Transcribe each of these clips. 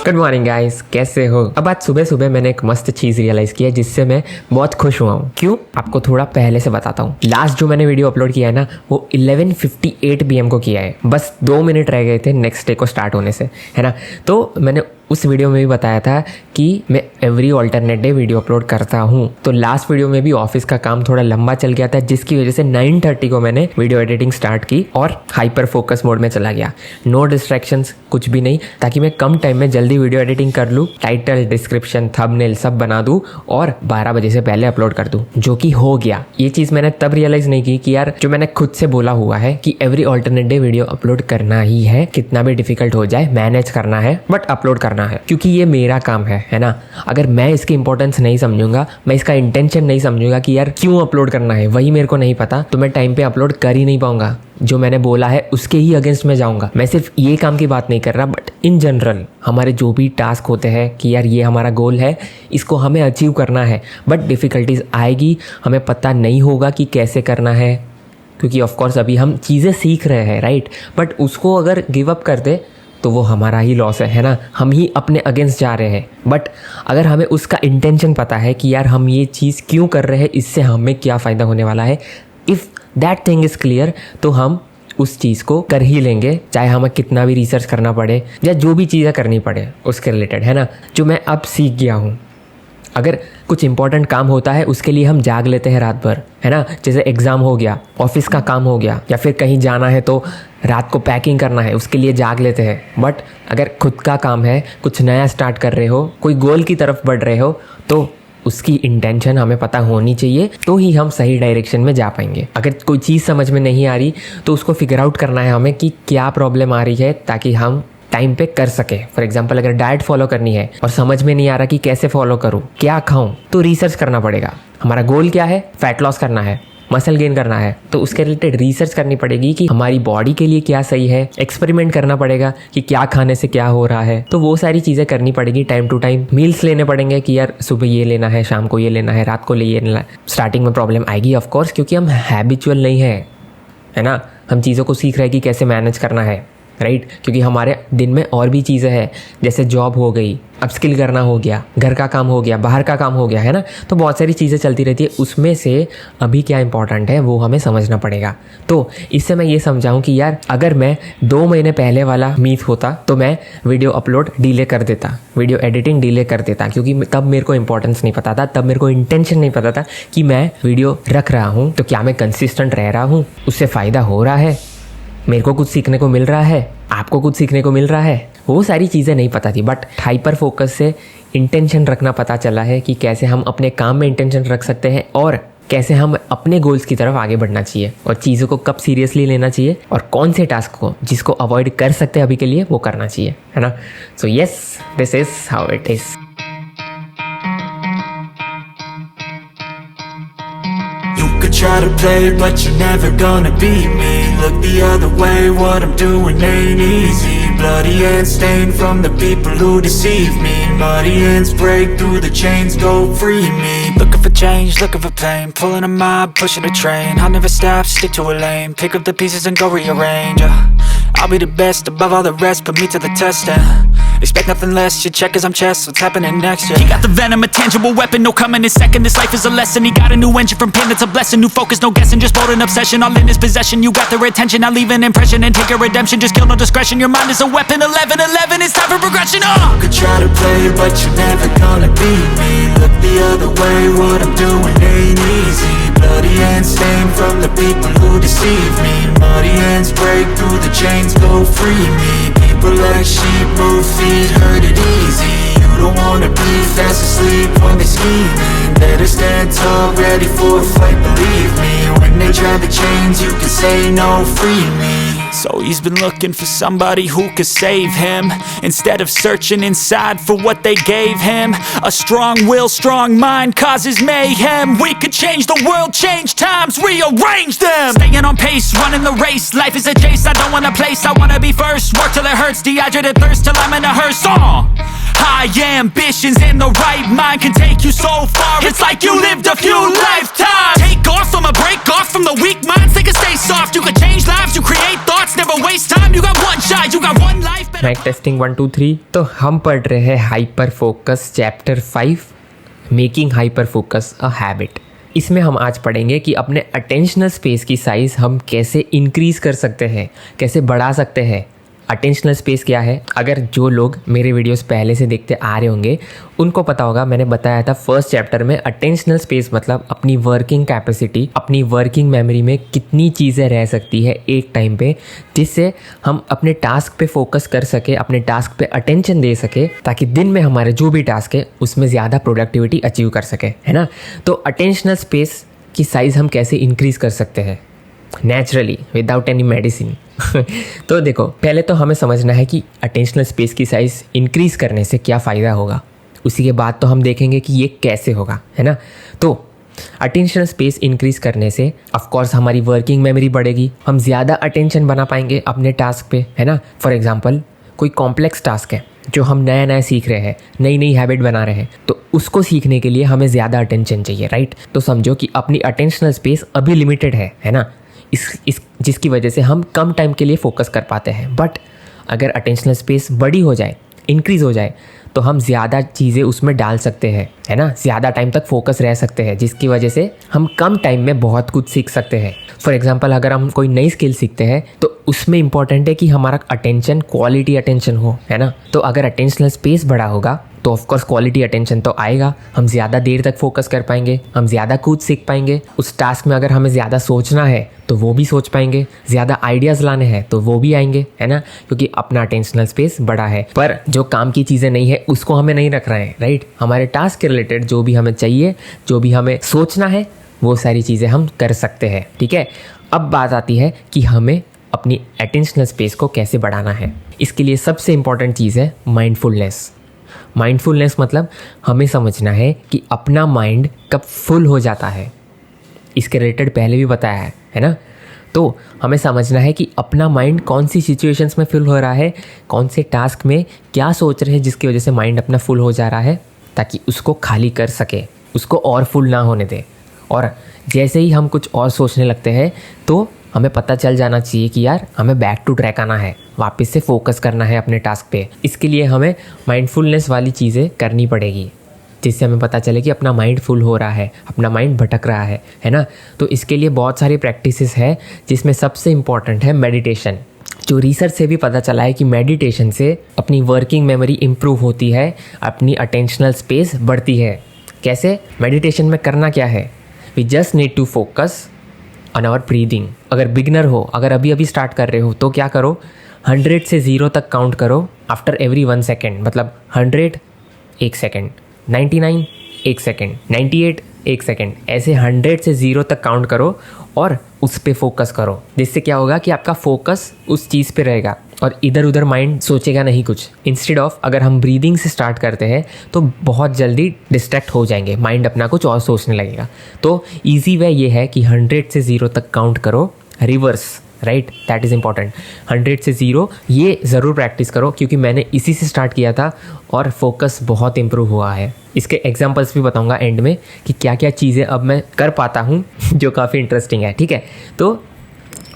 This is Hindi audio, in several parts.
गुड मॉर्निंग गाइस, कैसे हो? अब आज सुबह सुबह मैंने एक मस्त चीज रियलाइज किया जिससे मैं बहुत खुश हुआ हूँ। क्यों? आपको थोड़ा पहले से बताता हूँ। लास्ट जो मैंने वीडियो अपलोड किया है ना, वो 11:58 PM को किया है। बस 2 मिनट रह गए थे नेक्स्ट डे को स्टार्ट होने से, है ना। तो मैंने उस वीडियो में भी बताया था कि मैं every alternate day video upload करता हूँ। तो लास्ट वीडियो में भी ऑफिस का काम थोड़ा लंबा चल गया था, जिसकी वजह से 9:30 को मैंने वीडियो एडिटिंग स्टार्ट की और हाइपर फोकस मोड में चला गया। नो डिस्ट्रैक्शंस, कुछ भी नहीं, ताकि मैं कम टाइम में जल्दी वीडियो एडिटिंग कर लूँ, टाइटल, डिस्क्रिप्शन, थंबनेल सब बना दूँ और 12 बजे से पहले अपलोड कर दूँ, जो कि हो गया। ये चीज़ मैंने तब रियलाइज नहीं की कि यार जो मैंने खुद से बोला हुआ है कि every alternate day video upload करना ही है, कितना भी डिफिकल्ट हो जाए मैनेज करना है, बट अपलोड करना है, क्योंकि ये मेरा काम है ना। अगर मैं इसकी इंपॉर्टेंस नहीं समझूंगा, मैं इसका इंटेंशन नहीं समझूंगा कि यार क्यों अपलोड करना है, वही मेरे को नहीं पता, तो मैं टाइम पे अपलोड कर ही नहीं पाऊंगा। जो मैंने बोला है उसके ही अगेंस्ट में जाऊंगा। मैं सिर्फ ये काम की बात नहीं कर रहा, बट इन जनरल हमारे जो भी टास्क होते हैं कि यार ये हमारा गोल है, इसको हमें अचीव करना है, बट डिफ़िकल्टीज आएगी, हमें पता नहीं होगा कि कैसे करना है, क्योंकि ऑफकोर्स अभी हम चीज़ें सीख रहे हैं, राइट। बट उसको अगर गिव अप कर दे तो वो हमारा ही लॉस है ना। हम ही अपने अगेंस्ट जा रहे हैं। बट अगर हमें उसका इंटेंशन पता है कि यार हम ये चीज़ क्यों कर रहे हैं, इससे हमें क्या फ़ायदा होने वाला है, if that thing is clear, तो हम उस चीज़ को कर ही लेंगे, चाहे हमें कितना भी रिसर्च करना पड़े या जो भी चीज़ें करनी पड़े उसके रिलेटेड, है ना। जो मैं अब सीख गया हूँ, अगर कुछ इंपॉर्टेंट काम होता है उसके लिए हम जाग लेते हैं रात भर, है ना। जैसे एग्ज़ाम हो गया, ऑफिस का काम हो गया, या फिर कहीं जाना है तो रात को पैकिंग करना है, उसके लिए जाग लेते हैं। बट अगर खुद का काम है, कुछ नया स्टार्ट कर रहे हो, कोई गोल की तरफ बढ़ रहे हो, तो उसकी इंटेंशन हमें पता होनी चाहिए, तो ही हम सही डायरेक्शन में जा पाएंगे। अगर कोई चीज़ समझ में नहीं आ रही तो उसको फिगर आउट करना है हमें कि क्या प्रॉब्लम आ रही है, ताकि हम टाइम पे कर सके। फॉर एग्जाम्पल, अगर डाइट फॉलो करनी है और समझ में नहीं आ रहा कि कैसे फॉलो करूँ, क्या खाऊं, तो रिसर्च करना पड़ेगा। हमारा गोल क्या है? फैट लॉस करना है, मसल गेन करना है, तो उसके रिलेटेड रिसर्च करनी पड़ेगी कि हमारी बॉडी के लिए क्या सही है। एक्सपेरिमेंट करना पड़ेगा कि क्या खाने से क्या हो रहा है, तो वो सारी चीज़ें करनी पड़ेगी। टाइम टू टाइम मील्स लेने पड़ेंगे कि यार सुबह ये लेना है, शाम को ये लेना है, रात को ये लेना है। स्टार्टिंग में प्रॉब्लम आएगी ऑफकोर्स, क्योंकि हम हैबिचुअल नहीं है ना। हम चीज़ों को सीख रहे हैं कि कैसे मैनेज करना है, राइट। क्योंकि हमारे दिन में और भी चीज़ें हैं, जैसे जॉब हो गई, अपस्किल करना हो गया, घर का काम हो गया, बाहर का काम हो गया, है ना। तो बहुत सारी चीज़ें चलती रहती है। उसमें से अभी क्या इंपॉर्टेंट है वो हमें समझना पड़ेगा। तो इससे मैं ये समझाऊं कि यार अगर मैं 2 महीने पहले वाला मीत होता तो मैं वीडियो अपलोड डिले कर देता, वीडियो एडिटिंग डिले कर देता, क्योंकि तब मेरे को इंपॉर्टेंस नहीं पता था, तब मेरे को इंटेंशन नहीं पता था कि मैं वीडियो रख रहा हूँ तो क्या मैं कंसिस्टेंट रह रहा हूँ, उससे फ़ायदा हो रहा है, मेरे को कुछ सीखने को मिल रहा है, आपको कुछ सीखने को मिल रहा है। वो सारी चीज़ें नहीं पता थी, बट हाइपर फोकस से इंटेंशन रखना पता चला है कि कैसे हम अपने काम में इंटेंशन रख सकते हैं और कैसे हम अपने गोल्स की तरफ आगे बढ़ना चाहिए, और चीज़ों को कब सीरियसली लेना चाहिए, और कौन से टास्क को जिसको अवॉइड कर सकते हैं अभी के लिए वो करना चाहिए, है ना। So yes, this is how it is. Try to play, but you're never gonna beat me. Look the other way, what I'm doing ain't easy. Bloody hands stained from the people who deceive me. Muddy hands break through the chains, go free me. Looking for change, looking for pain, pulling a mob, pushing a train. I'll never stop, stick to a lane, pick up the pieces and go rearrange. I'll be the best above all the rest, put me to the test and expect nothing less. You check as I'm chess, what's happening next? Yeah. He got the venom, a tangible weapon, no coming in second. This life is a lesson. He got a new engine from pain, that's a blessing. New focus, no guessing, just bold and obsession. All in his possession, you got their attention. I'll leave an impression and take a redemption. Just kill, no discretion. Your mind is a weapon. 11-11, it's time for progression. You could try to play, but you're never gonna beat me. Look the other way, what I'm doing ain't easy. Bloody hands stained from the people who deceive me. Muddy hands break through the chains, go free me. People like sheep move feet, hurt it easy. You don't wanna be fast asleep when they scheming. Better stand tall, ready for a fight, believe me. When they try the chains, you can say no, free me. So he's been looking for somebody who could save him, instead of searching inside for what they gave him. A strong will, strong mind causes mayhem. We could change the world, change times, rearrange them. Staying on pace, running the race, life is a chase. I don't want a place, I wanna be first. Work till it hurts, dehydrated thirst till I'm in a hearse. High ambitions and the right mind can take you so far. It's like you lived a few lifetimes. Take off from a break off from the weak minds. They can stay soft. You can change lives, you create thoughts, never waste time. You got one shot, you got one life. Mic testing 1 2 3। तो हम पढ़ रहे हैं hyper focus chapter 5, making hyper focus a habit. इसमें हम आज पढ़ेंगे कि अपने अटेंशनल स्पेस की साइज़ हम कैसे इंक्रीज़ कर सकते हैं, कैसे बढ़ा सकते हैं। अटेंशनल स्पेस क्या है? अगर जो लोग मेरे वीडियोस पहले से देखते आ रहे होंगे उनको पता होगा, मैंने बताया था फर्स्ट चैप्टर में अटेंशनल स्पेस मतलब अपनी वर्किंग कैपेसिटी, अपनी वर्किंग मेमोरी में कितनी चीज़ें रह सकती है एक टाइम पे, जिससे हम अपने टास्क पे फोकस कर सके, अपने टास्क पे अटेंशन दे सके, ताकि दिन में हमारे जो भी टास्क है उसमें ज़्यादा प्रोडक्टिविटी अचीव कर सके, है ना। तो अटेंशनल स्पेस की साइज़ हम कैसे इंक्रीज़ कर सकते हैं नेचुरली विदाउट एनी मेडिसिन। तो देखो, पहले तो हमें समझना है कि अटेंशनल स्पेस की साइज़ इंक्रीज़ करने से क्या फ़ायदा होगा। उसी के बाद तो हम देखेंगे कि ये कैसे होगा, है ना। तो अटेंशनल स्पेस इंक्रीज़ करने से ऑफ कोर्स हमारी वर्किंग मेमोरी बढ़ेगी, हम ज़्यादा अटेंशन बना पाएंगे अपने टास्क पे, है ना। फॉर एग्जांपल कोई कॉम्प्लेक्स टास्क है जो हम नया नया सीख रहे हैं, नई नई हैबिट बना रहे हैं, तो उसको सीखने के लिए हमें ज़्यादा अटेंशन चाहिए, राइट। तो समझो कि अपनी अटेंशनल स्पेस अभी लिमिटेड है ना, जिसकी वजह से हम कम टाइम के लिए फोकस कर पाते हैं। बट अगर अटेंशनल स्पेस बड़ी हो जाए, इंक्रीज़ हो जाए, तो हम ज़्यादा चीज़ें उसमें डाल सकते हैं, है ना, ज़्यादा टाइम तक फोकस रह सकते हैं, जिसकी वजह से हम कम टाइम में बहुत कुछ सीख सकते हैं। फॉर एग्जांपल अगर हम कोई नई स्किल सीखते हैं तो उसमें इंपॉर्टेंट है कि हमारा अटेंशन क्वालिटी अटेंशन हो, है ना। तो अगर अटेंशनल स्पेस बड़ा होगा तो ऑफकोर्स क्वालिटी अटेंशन तो आएगा, हम ज़्यादा देर तक फोकस कर पाएंगे, हम ज़्यादा कुछ सीख पाएंगे। उस टास्क में अगर हमें ज़्यादा सोचना है तो वो भी सोच पाएंगे, ज़्यादा आइडियाज़ लाने हैं तो वो भी आएंगे, है ना, क्योंकि अपना अटेंशनल स्पेस बड़ा है। पर जो काम की चीज़ें नहीं है उसको हमें नहीं रख रहे हैं, राइट। हमारे टास्क के रिलेटेड जो भी हमें चाहिए, जो भी हमें सोचना है, वो सारी चीज़ें हम कर सकते हैं, ठीक है। अब बात आती है कि हमें अपनी अटेंशनल स्पेस को कैसे बढ़ाना है। इसके लिए सबसे इंपॉर्टेंट चीज़ है माइंडफुलनेस। माइंडफुलनेस मतलब हमें समझना है कि अपना माइंड कब फुल हो जाता है। इसके रिलेटेड पहले भी बताया है ना। तो हमें समझना है कि अपना माइंड कौन सी सिचुएशंस में फुल हो रहा है, कौन से टास्क में क्या सोच रहे हैं जिसकी वजह से माइंड अपना फुल हो जा रहा है, ताकि उसको खाली कर सके, उसको और फुल ना होने दे। और जैसे ही हम कुछ और सोचने लगते हैं तो हमें पता चल जाना चाहिए कि यार हमें बैक टू ट्रैक आना है, वापस से फोकस करना है अपने टास्क पे। इसके लिए हमें माइंडफुलनेस वाली चीज़ें करनी पड़ेगी, जिससे हमें पता चले कि अपना माइंड फुल हो रहा है, अपना माइंड भटक रहा है ना। तो इसके लिए बहुत सारी प्रैक्टिसेस है, जिसमें सबसे इम्पॉर्टेंट है मेडिटेशन। जो रिसर्च से भी पता चला है कि मेडिटेशन से अपनी वर्किंग मेमोरी इम्प्रूव होती है, अपनी अटेंशनल स्पेस बढ़ती है। कैसे? मेडिटेशन में करना क्या है, we just need to focus on our breathing. अगर बिगनर हो, अगर अभी अभी स्टार्ट कर रहे हो, तो क्या करो, 100 से 0 तक काउंट करो आफ्टर एवरी 1 सेकेंड। मतलब 100 1 सेकेंड, 99 1 सेकेंड, 98 1 सेकेंड, ऐसे 100 से 0 तक काउंट करो और उस पे फोकस करो। जिससे क्या होगा कि आपका फोकस उस चीज़ पे रहेगा और इधर उधर माइंड सोचेगा नहीं कुछ। इंस्टेड ऑफ अगर हम ब्रीदिंग से स्टार्ट करते हैं तो बहुत जल्दी डिस्ट्रैक्ट हो जाएंगे, माइंड अपना कुछ और सोचने लगेगा। तो ईजी वे ये है कि 100 से 0 तक काउंट करो, reverse, right, that is important. 100 से 0 ये ज़रूर प्रैक्टिस करो, क्योंकि मैंने इसी से स्टार्ट किया था और फोकस बहुत इम्प्रूव हुआ है। इसके एग्जांपल्स भी बताऊंगा एंड में कि क्या क्या चीज़ें अब मैं कर पाता हूँ जो काफ़ी इंटरेस्टिंग है, ठीक है। तो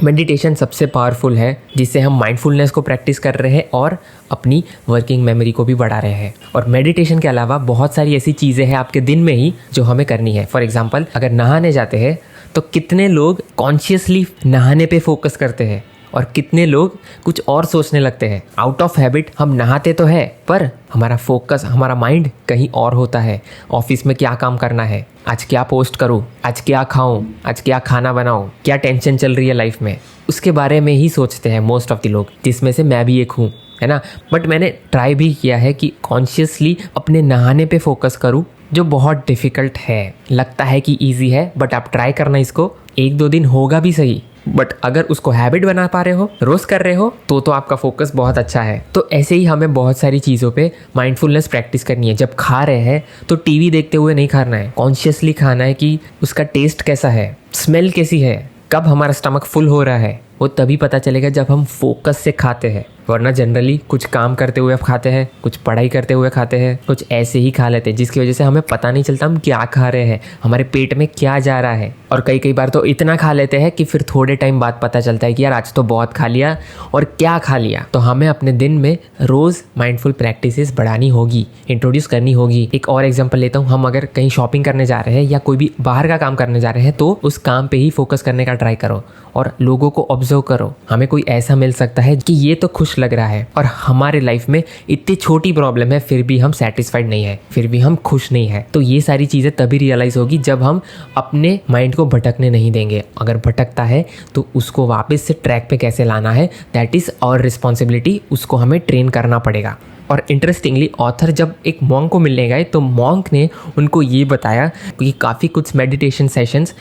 मेडिटेशन सबसे पावरफुल है, जिससे हम माइंडफुलनेस को प्रैक्टिस कर रहे हैं और अपनी वर्किंग मेमोरी को भी बढ़ा रहे हैं। और मेडिटेशन के अलावा बहुत सारी ऐसी चीज़ें हैं आपके दिन में ही जो हमें करनी है। फॉर एग्जांपल अगर नहाने जाते हैं तो कितने लोग कॉन्शियसली नहाने पे फोकस करते हैं और कितने लोग कुछ और सोचने लगते हैं। आउट ऑफ हैबिट हम नहाते तो है, पर हमारा फोकस, हमारा माइंड कहीं और होता है। ऑफिस में क्या काम करना है, आज क्या पोस्ट करूँ, आज क्या खाऊं, आज क्या खाना बनाऊं, क्या टेंशन चल रही है लाइफ में, उसके बारे में ही सोचते हैं मोस्ट ऑफ द लोग, जिसमें से मैं भी एक हूँ, है ना। बट मैंने ट्राई भी किया है कि कॉन्शियसली अपने नहाने पे फोकस करूँ, जो बहुत डिफ़िकल्ट है। लगता है कि ईजी है, बट आप ट्राई करना इसको, 1-2 दिन होगा भी सही, बट अगर उसको हैबिट बना पा रहे हो, रोज कर रहे हो, तो आपका फोकस बहुत अच्छा है। तो ऐसे ही हमें बहुत सारी चीज़ों पे माइंडफुलनेस प्रैक्टिस करनी है। जब खा रहे हैं तो टीवी देखते हुए नहीं खाना है, कॉन्शियसली खाना है कि उसका टेस्ट कैसा है, स्मेल कैसी है, कब हमारा स्टमक फुल हो रहा है। वो तभी पता चलेगा जब हम फोकस से खाते हैं, वरना जनरली कुछ काम करते हुए खाते हैं, कुछ पढ़ाई करते हुए खाते हैं, कुछ ऐसे ही खा लेते हैं, जिसकी वजह से हमें पता नहीं चलता हम क्या खा रहे हैं, हमारे पेट में क्या जा रहा है। और कई कई बार तो इतना खा लेते हैं कि फिर थोड़े टाइम बाद पता चलता है कि यार आज तो बहुत खा लिया, और क्या खा लिया। तो हमें अपने दिन में रोज़ माइंडफुल प्रैक्टिसेस बढ़ानी होगी, इंट्रोड्यूस करनी होगी। एक और एग्जांपल लेता हूँ, हम अगर कहीं शॉपिंग करने जा रहे हैं या कोई भी बाहर का काम करने जा रहे हैं तो उस काम पे ही फोकस करने का ट्राई करो और लोगों को ऑब्जर्व करो। हमें कोई ऐसा मिल सकता है कि ये तो खुश लग रहा है और हमारे लाइफ में इतनी छोटी प्रॉब्लम है फिर भी हम सेटिस्फाइड नहीं है, फिर भी हम खुश नहीं है। तो ये सारी चीज़ें तभी रियलाइज़ होगी जब हम अपने माइंड को भटकने नहीं देंगे। अगर भटकता है तो उसको वापस से ट्रैक पे कैसे लाना है, दैट इज़ आवर रिस्पॉन्सिबिलिटी। उसको हमें ट्रेन करना पड़ेगा। और इंटरेस्टिंगली ऑथर जब एक मॉन्क को मिलने गए तो मॉन्क ने उनको ये बताया कि काफ़ी कुछ मेडिटेशन सेशंस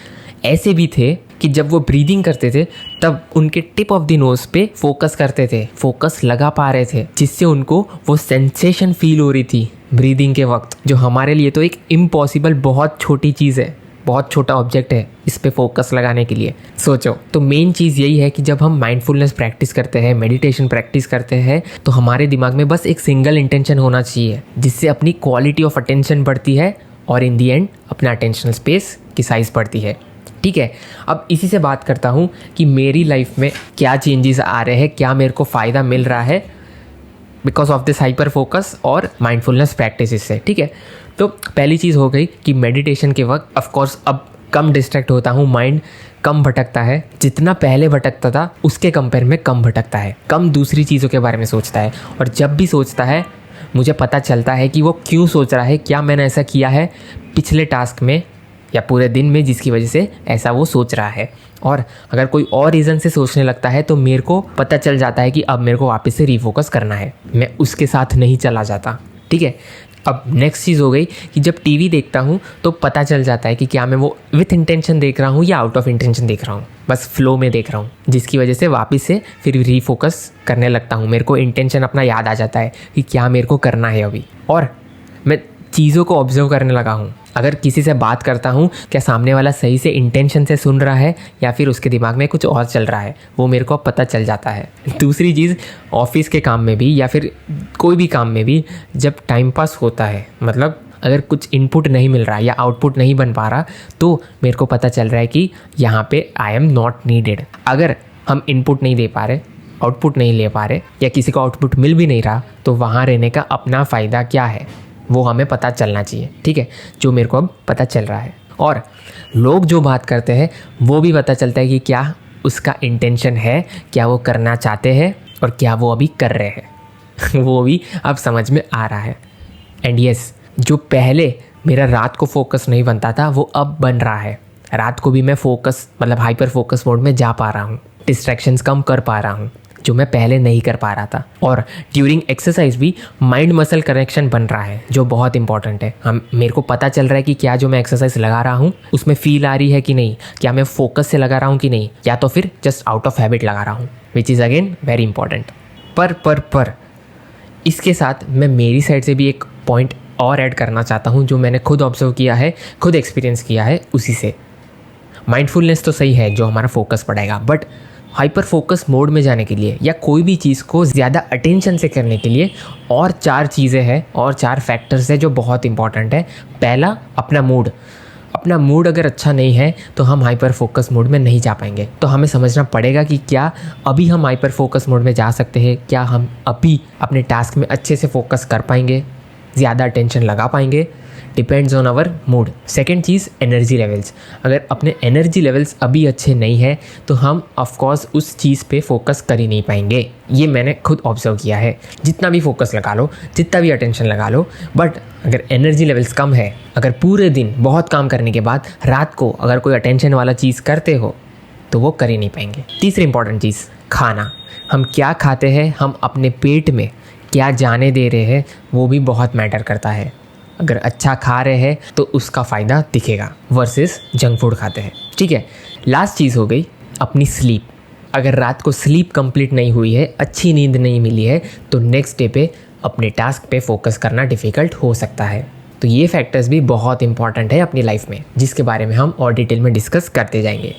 ऐसे भी थे कि जब वो ब्रीदिंग करते थे तब उनके टिप ऑफ द नोज़ पे फोकस करते थे, फोकस लगा पा रहे थे, जिससे उनको वो सेंसेशन फील हो रही थी ब्रीदिंग के वक्त, जो हमारे लिए तो एक इम्पॉसिबल बहुत छोटी चीज़ है, बहुत छोटा ऑब्जेक्ट है इस पे फोकस लगाने के लिए। सोचो, तो मेन चीज़ यही है कि जब हम माइंडफुलनेस प्रैक्टिस करते हैं, मेडिटेशन प्रैक्टिस करते हैं, तो हमारे दिमाग में बस एक सिंगल इंटेंशन होना चाहिए, जिससे अपनी क्वालिटी ऑफ अटेंशन बढ़ती है और इन दी एंड अपना अटेंशनल स्पेस की साइज़ बढ़ती है। ठीक है, अब इसी से बात करता हूँ कि मेरी लाइफ में क्या चेंजेस आ रहे हैं, क्या मेरे को फ़ायदा मिल रहा है because of this hyper focus और माइंडफुलनेस प्रैक्टिस से। ठीक है, तो पहली चीज़ हो गई कि मेडिटेशन के वक्त ऑफ कोर्स अब कम डिस्ट्रैक्ट होता हूँ, माइंड कम भटकता है। जितना पहले भटकता था उसके कंपेयर में कम भटकता है, कम दूसरी चीज़ों के बारे में सोचता है। और जब भी सोचता है मुझे पता चलता है कि वो क्यों सोच रहा है, क्या मैंने ऐसा किया है पिछले टास्क में या पूरे दिन में जिसकी वजह से ऐसा वो सोच रहा है। और अगर कोई और रीज़न से सोचने लगता है तो मेरे को पता चल जाता है कि अब मेरे को वापस से रीफोकस करना है, मैं उसके साथ नहीं चला जाता। ठीक है, अब नेक्स्ट चीज़ हो गई कि जब टीवी देखता हूँ तो पता चल जाता है कि क्या मैं वो विथ इंटेंशन देख रहा हूँ या आउट ऑफ इंटेंशन देख रहा हूँ, बस फ्लो में देख रहा हूँ, जिसकी वजह से वापस से फिर रीफोकस करने लगता हूँ। मेरे को इंटेंशन अपना याद आ जाता है कि क्या मेरे को करना है अभी, और मैं चीज़ों को ऑब्जर्व करने लगा हूँ। अगर किसी से बात करता हूँ, क्या सामने वाला सही से इंटेंशन से सुन रहा है या फिर उसके दिमाग में कुछ और चल रहा है, वो मेरे को पता चल जाता है। दूसरी चीज़, ऑफिस के काम में भी या फिर कोई भी काम में भी जब टाइम पास होता है, मतलब अगर कुछ इनपुट नहीं मिल रहा या आउटपुट नहीं बन पा रहा, तो मेरे को पता चल रहा है कि यहाँ पे आई एम नॉट नीडेड। अगर हम इनपुट नहीं दे पा रहे, आउटपुट नहीं ले पा रहे या किसी को आउटपुट मिल भी नहीं रहा, तो वहाँ रहने का अपना फ़ायदा क्या है वो हमें पता चलना चाहिए। ठीक है, जो मेरे को अब पता चल रहा है। और लोग जो बात करते हैं वो भी पता चलता है कि क्या उसका इंटेंशन है, क्या वो करना चाहते हैं और क्या वो अभी कर रहे हैं वो भी अब समझ में आ रहा है। एंड यस, जो पहले मेरा रात को फोकस नहीं बनता था वो अब बन रहा है। रात को भी मैं फोकस मतलब हाइपर फोकस मोड में जा पा रहा हूँ, डिस्ट्रैक्शंस कम कर पा रहा हूँ, जो मैं पहले नहीं कर पा रहा था। और ड्यूरिंग एक्सरसाइज भी माइंड मसल कनेक्शन बन रहा है, जो बहुत इंपॉर्टेंट है। मेरे को पता चल रहा है कि क्या जो मैं एक्सरसाइज लगा रहा हूँ उसमें फील आ रही है कि नहीं, क्या मैं फोकस से लगा रहा हूँ कि नहीं, या तो फिर जस्ट आउट ऑफ हैबिट लगा रहा हूँ, which is again very important. पर इसके साथ मैं मेरी साइड से भी एक पॉइंट और ऐड करना चाहता हूँ, जो मैंने खुद ऑब्जर्व किया है, खुद एक्सपीरियंस किया है उसी से। माइंडफुलनेस तो सही है जो हमारा फोकस बढ़ाएगा, बट हाइपर फोकस मोड में जाने के लिए या कोई भी चीज़ को ज़्यादा अटेंशन से करने के लिए और 4 चीज़ें हैं और 4 फैक्टर्स हैं जो बहुत इंपॉर्टेंट है। पहला, अपना मूड। अपना मूड अगर अच्छा नहीं है तो हम हाइपर फोकस मोड में नहीं जा पाएंगे। तो हमें समझना पड़ेगा कि क्या अभी हम हाइपर फोकस मोड में जा सकते हैं, क्या हम अभी अपने टास्क में अच्छे से फोकस कर पाएंगे, ज़्यादा अटेंशन लगा पाएंगे। Depends on our mood. Second चीज़, एनर्जी लेवल्स। अगर अपने एनर्जी लेवल्स अभी अच्छे नहीं है तो हम ऑफकोर्स उस चीज़ पे फोकस कर ही नहीं पाएंगे। ये मैंने खुद ऑब्जर्व किया है। जितना भी फोकस लगा लो, जितना भी अटेंशन लगा लो, बट अगर एनर्जी लेवल्स कम है, अगर पूरे दिन बहुत काम करने के बाद रात को अगर कोई अटेंशन वाला चीज़ करते हो तो वो कर ही नहीं पाएंगे। तीसरी इंपॉर्टेंट चीज़, खाना। हम क्या खाते हैं, हम अपने पेट में क्या जाने दे रहे हैं, वो भी बहुत मैटर करता है। अगर अच्छा खा रहे हैं तो उसका फ़ायदा दिखेगा वर्सेस जंक फूड खाते हैं। ठीक है, लास्ट चीज़ हो गई अपनी स्लीप। अगर रात को स्लीप कंप्लीट नहीं हुई है, अच्छी नींद नहीं मिली है, तो नेक्स्ट डे पे अपने टास्क पे फोकस करना डिफ़िकल्ट हो सकता है। तो ये फैक्टर्स भी बहुत इंपॉर्टेंट है अपनी लाइफ में, जिसके बारे में हम और डिटेल में डिस्कस करते जाएंगे।